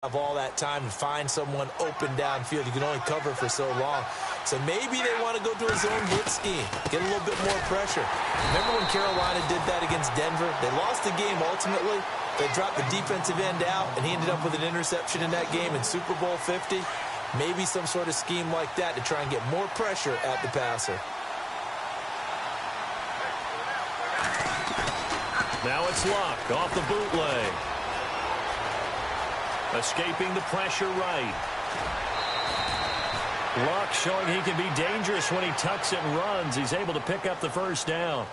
have all that time to find someone open downfield. You can only cover for so long. So maybe they want to go to a zone blitz scheme, get a little bit more pressure. Remember when Carolina did that against Denver? They lost the game ultimately. They dropped the defensive end out, and he ended up with an interception in that game in Super Bowl 50. Maybe some sort of scheme like that to try and get more pressure at the passer. Now it's Luck off the bootleg. Escaping the pressure right. Luck showing he can be dangerous when he tucks it and runs. He's able to pick up the first down.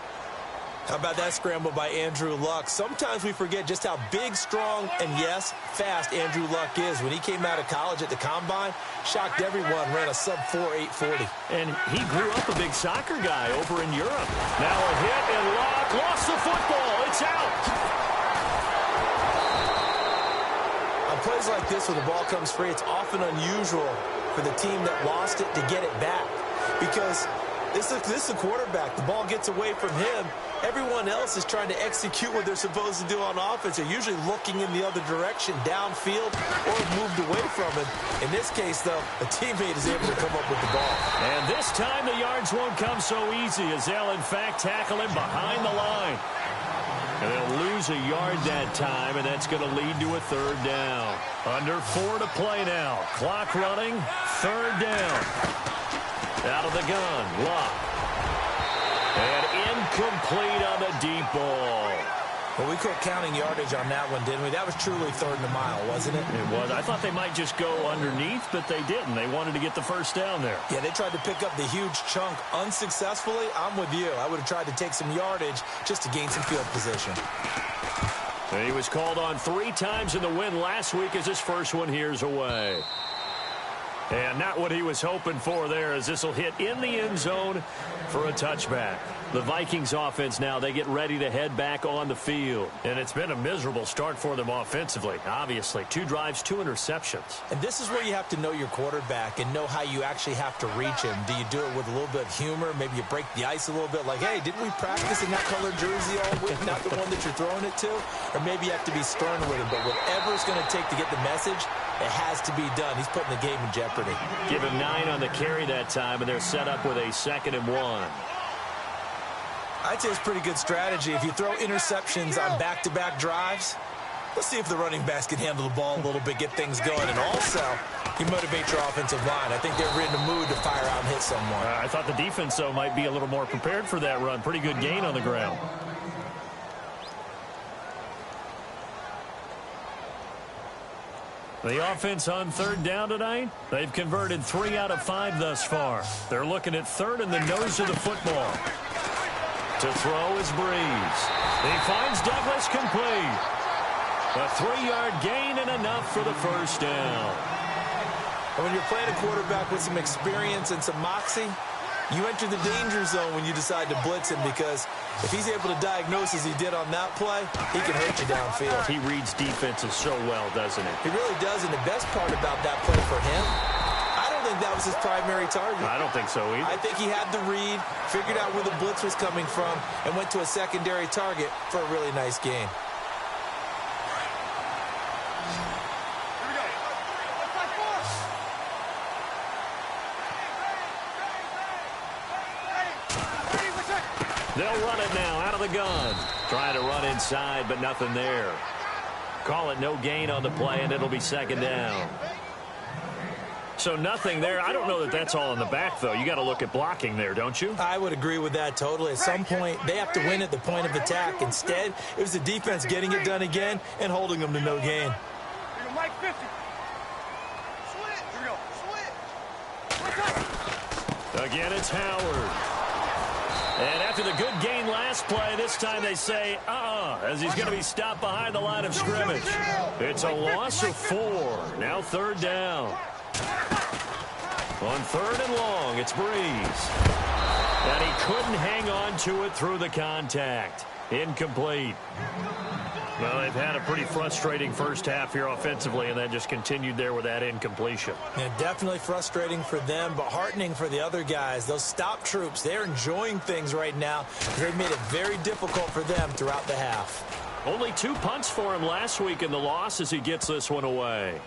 How about that scramble by Andrew Luck? Sometimes we forget just how big, strong, and, yes, fast Andrew Luck is. When he came out of college at the Combine, shocked everyone, ran a sub-4 840. And he grew up a big soccer guy over in Europe. Now a hit, and Luck lost the football. It's out. On plays like this, when the ball comes free, it's often unusual for the team that lost it to get it back. Because this is a quarterback. The ball gets away from him. Everyone else is trying to execute what they're supposed to do on offense. They're usually looking in the other direction, downfield, or moved away from him. In this case, though, a teammate is able to come up with the ball. And this time the yards won't come so easy as they'll, in fact, tackle him behind the line. And they'll lose a yard that time, and that's going to lead to a third down. Under 4 to play now. Clock running, third down. Out of the gun, Luck. And incomplete on the deep ball. Well, we quit counting yardage on that one, didn't we? That was truly third and a mile, wasn't it? It was. I thought they might just go underneath, but they didn't. They wanted to get the first down there. Yeah, they tried to pick up the huge chunk unsuccessfully. I'm with you. I would have tried to take some yardage just to gain some field position. And he was called on 3 times in the win last week as his first one here's away. And not what he was hoping for there, as this will hit in the end zone for a touchback. The Vikings offense now, they get ready to head back on the field. And it's been a miserable start for them offensively, obviously. 2 drives, 2 interceptions. And this is where you have to know your quarterback and know how you actually have to reach him. Do you do it with a little bit of humor? Maybe you break the ice a little bit like, hey, didn't we practice in that color jersey all week, not the one that you're throwing it to? Or maybe you have to be stern with him. But whatever it's going to take to get the message, it has to be done. He's putting the game in jeopardy. Give him 9 on the carry that time, and they're set up with a 2nd and 1. I'd say it's pretty good strategy. If you throw interceptions on back-to-back drives, let's see if the running backs can handle the ball a little bit, get things going. And also, you motivate your offensive line. I think they're in the mood to fire out and hit someone. I thought the defense, though, might be a little more prepared for that run. Pretty good gain on the ground. The offense on third down tonight, they've converted 3 out of 5 thus far. They're looking at third in the nose of the football. To throw is Breeze. He finds Douglas complete. A 3-yard gain and enough for the first down. And when you're playing a quarterback with some experience and some moxie, you enter the danger zone when you decide to blitz him, because if he's able to diagnose as he did on that play, he can hurt you downfield. He reads defenses so well, doesn't he? He really does, and the best part about that play for him, I don't think that was his primary target. I don't think so either. I think he had the read, figured out where the blitz was coming from, and went to a secondary target for a really nice gain. They'll run it now out of the gun. Trying to run inside, but nothing there. Call it no gain on the play, and it'll be 2nd down. So nothing there. I don't know that that's all in the back, though. You got to look at blocking there, don't you? I would agree with that totally. At some point, they have to win at the point of attack. Instead, it was the defense getting it done again and holding them to no gain. Again, it's Howard. And after the good gain last play, this time they say, as he's going to be stopped behind the line of scrimmage. It's a loss of 4. Now third down. On 3rd and long, it's Breeze. And he couldn't hang on to it through the contact. Incomplete. Well, they've had a pretty frustrating first half here offensively, and then just continued there with that incompletion. Yeah, definitely frustrating for them, but heartening for the other guys. Those stop troops, they're enjoying things right now. They've made it very difficult for them throughout the half. Only 2 punts for him last week in the loss as he gets this one away.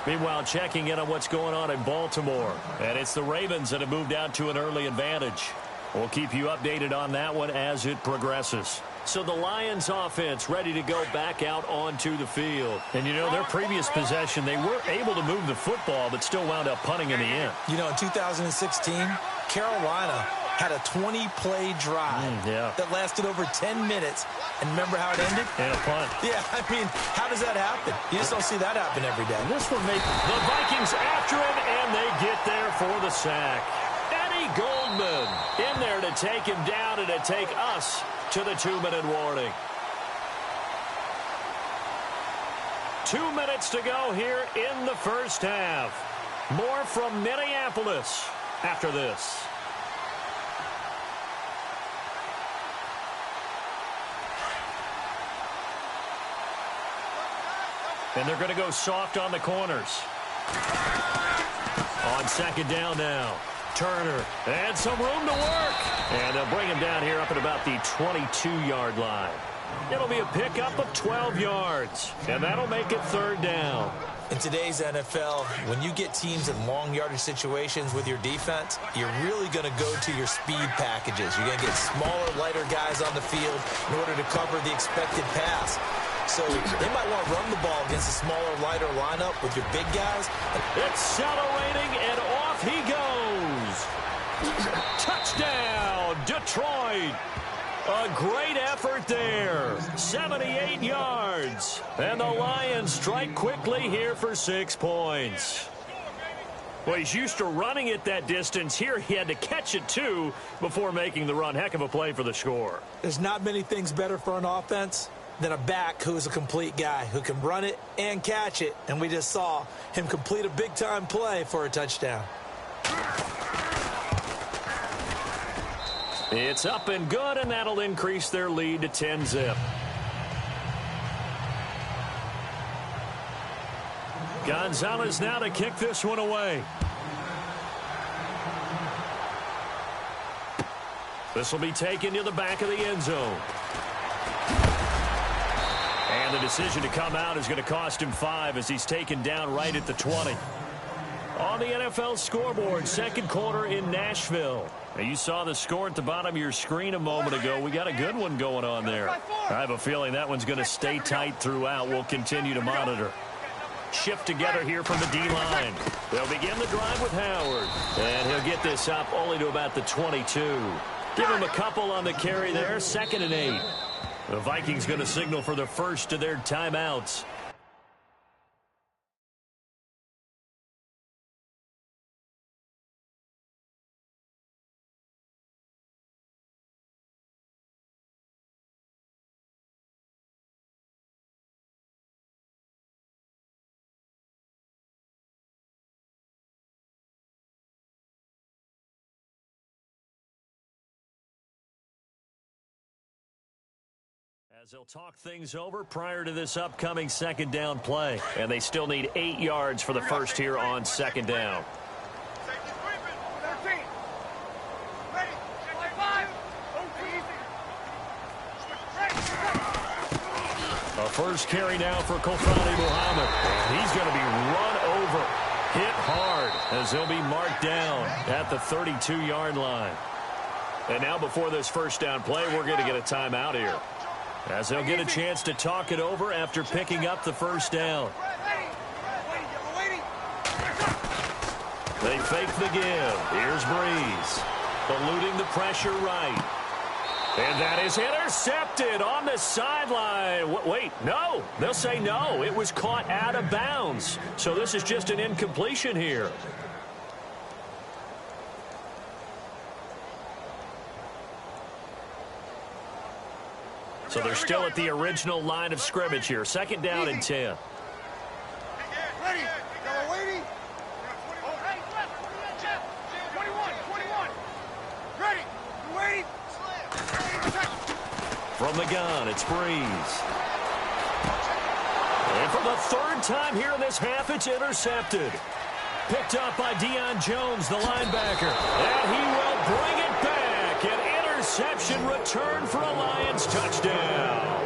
Meanwhile, checking in on what's going on in Baltimore. And it's the Ravens that have moved out to an early advantage. We'll keep you updated on that one as it progresses. So the Lions offense ready to go back out onto the field. And, you know, their previous possession, they were able to move the football but still wound up punting in the end. You know, in 2016, Carolina had a 20-play drive that lasted over 10 minutes. And remember how it ended? And a punt. Yeah, I mean, how does that happen? You just don't see that happen every day. This one made the Vikings after him, and they get there for the sack. Eddie Goldman in there to take him down and to take us to the 2-minute warning. 2 minutes to go here in the first half. More from Minneapolis after this. And they're going to go soft on the corners. On second down now. Turner. And some room to work. And they'll bring him down here up at about the 22-yard line. It'll be a pickup of 12 yards. And that'll make it third down. In today's NFL, when you get teams in long yardage situations with your defense, you're really going to go to your speed packages. You're going to get smaller, lighter guys on the field in order to cover the expected pass. So they might want to run the ball against a smaller, lighter lineup with your big guys. Accelerating, and off he goes. Touchdown, Detroit. A great effort there. 78 yards. And the Lions strike quickly here for 6 points. Well, he's used to running it that distance. Here he had to catch it, too, before making the run. Heck of a play for the score. There's not many things better for an offense than a back who is a complete guy who can run it and catch it. And we just saw him complete a big-time play for a touchdown. It's up and good, and that'll increase their lead to 10-zip. Gonzalez now to kick this one away. This will be taken to the back of the end zone. And the decision to come out is going to cost him 5 as he's taken down right at the 20. On the NFL scoreboard, second quarter in Nashville. Now, you saw the score at the bottom of your screen a moment ago. We got a good one going on there. I have a feeling that one's going to stay tight throughout. We'll continue to monitor. Shift together here from the D-line. They'll begin the drive with Howard. And he'll get this up only to about the 22. Give him a couple on the carry there. 2nd and 8. The Vikings going to signal for the first of their timeouts. As they'll talk things over prior to this upcoming second down play. And they still need 8 yards for the first here on second down. A first carry now for Kofani Muhammad. He's going to be run over, hit hard, as he'll be marked down at the 32-yard line. And now before this first down play, we're going to get a timeout here, as they'll get a chance to talk it over after picking up the first down. They fake the give. Here's Breeze. Eluding the pressure right. And that is intercepted on the sideline. Wait, no. They'll say no. It was caught out of bounds. So this is just an incompletion here. So they're still at the original line of scrimmage here. 2nd down and 10. Ready. Waiting. 21. Ready. Waiting. From the gun, it's Breeze. And for the 3rd time here in this half, it's intercepted. Picked up by Deion Jones, the linebacker. And he will bring it back and intercept reception, return for a Lions touchdown.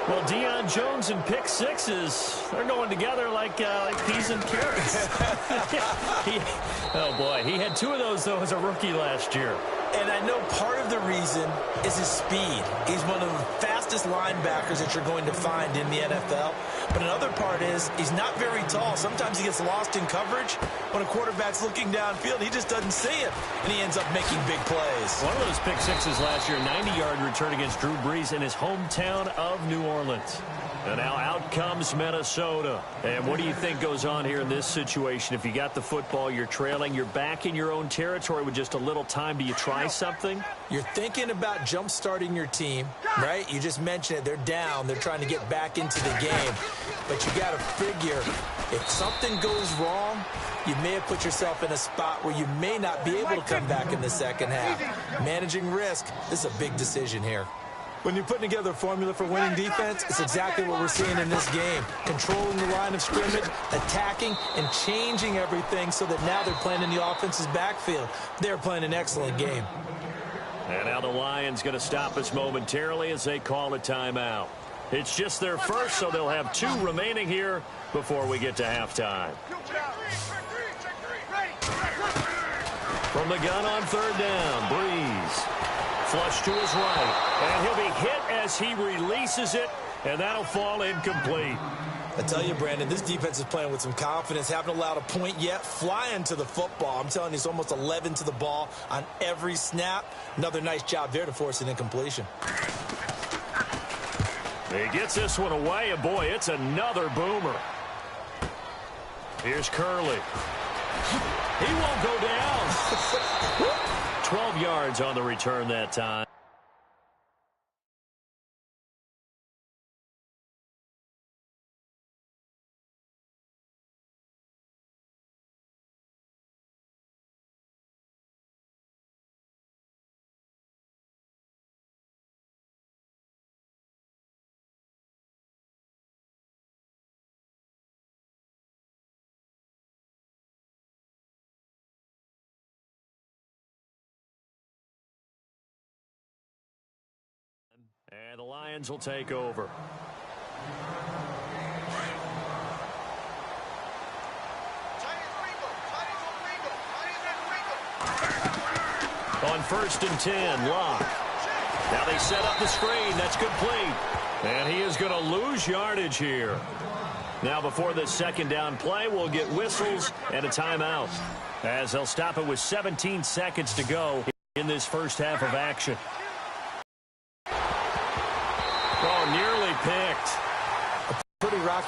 Well, Deion Jones and pick sixes, they're going together like peas and carrots. Oh, boy, he had 2 of those, though, as a rookie last year. And I know part of the reason is his speed. He's one of the fastest linebackers that you're going to find in the NFL. But another part is he's not very tall. Sometimes he gets lost in coverage. When a quarterback's looking downfield, he just doesn't see him, and he ends up making big plays. One of those pick sixes last year, 90-yard return against Drew Brees in his hometown of New Orleans. And now out comes Minnesota. And what do you think goes on here in this situation? If you got the football, you're trailing, you're back in your own territory with just a little time. Do you try something? You're thinking about jump-starting your team, right? You just mentioned it. They're down. They're trying to get back into the game. But you got to figure, if something goes wrong, you may have put yourself in a spot where you may not be able to come back in the second half. Managing risk, this is a big decision here. When you're putting together a formula for winning defense, it's exactly what we're seeing in this game. Controlling the line of scrimmage, attacking, and changing everything so that now they're playing in the offense's backfield. They're playing an excellent game. And now the Lions going to stop us momentarily as they call a timeout. It's just their first, so they'll have 2 remaining here before we get to halftime. From the gun on 3rd down, Brees. Flush to his right, and he'll be hit as he releases it, and that'll fall incomplete. I tell you, Brandon, this defense is playing with some confidence. Haven't allowed a point yet. Flying to the football. I'm telling you, it's almost 11 to the ball on every snap. Another nice job there to force an incompletion. He gets this one away, and boy, it's another boomer. Here's Curley. He won't go down. 12 yards on the return that time. And the Lions will take over. On 1st and 10, Locke. Now they set up the screen. That's complete. And he is going to lose yardage here. Now before this 2nd down play, we'll get whistles and a timeout, as they'll stop it with 17 seconds to go in this first half of action. Oh, nearly picked. A pretty rocky